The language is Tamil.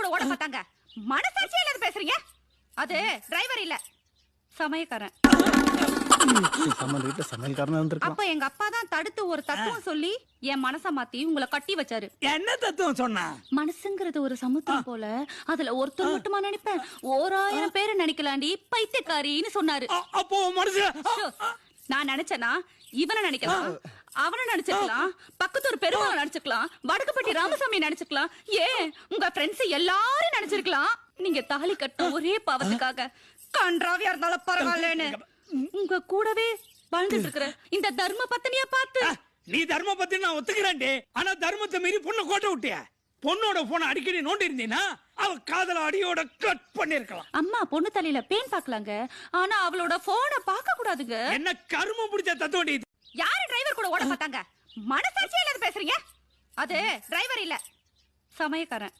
கூட ஓட பார்த்தாங்க. மனசாட்சியே இல்லாத பேசுறீங்க. அது டிரைவர் இல்ல, சமையக்காரன். அப்ப எங்க அப்பா தான் தடுத்து ஒரு தத்துவம் சொல்லி என் மனச மாத்தி உங்களை கட்டி வச்சாரு. என்ன தத்துவம் சொன்னா? மனசுங்கிறது ஒரு சமுத்திரம் போல, அதுல ஒருத்தர் மட்டுமா நினைப்பேன், 1000 பேரு நினைக்கலாண்டி பைத்தியக்காரின்னு சொன்னாரு. அப்போ மனசு நான் நினைச்சேனா இவனை நினைக்கலாம், அவனை நினைச்சுக்கலாம், பக்கத்து ஒரு பெருமாள் நினைச்சுக்கலாம், வடக்குப்பட்டி ராமசாமி நினைச்சுக்கலாம், ஏன் உங்க ஃப்ரெண்ட்ஸ் எல்லாரும் நினைச்சிருக்கலாம். நீங்க தாலி கட்ட ஒரே பாவத்துக்காக கன்றாவியா இருந்தாலும் பரவாயில்லன்னு உங்க கூடவே வாழ்ந்துட்டு இருக்கிற இந்த தர்ம பத்தினிய பார்த்து. நீ தர்ம பத்தி நான் ஒத்துக்கிறேன்டே. ஆனா தர்மத்தை மீறி பொண்ணு கோட்டை விட்டிய. பொண்ணோட போன அடிக்கடி நோண்டி இருந்தீனா அவ காதல அடியோட கட் பண்ணிருக்கலாம். அம்மா பொண்ணு தலையில பேன் பாக்கலாங்க, ஆனா அவளோட போனை பார்க்க கூடாதுங்க. என்ன கருமம் பிடிச்ச தத்துவண்டி இது? யாரு டிரைவர் கூட ஓட பார்த்தாங்க? மனசாட்சியே இல்லாத பேசுறீங்க. அது டிரைவர் இல்ல, சமையக்காரன்.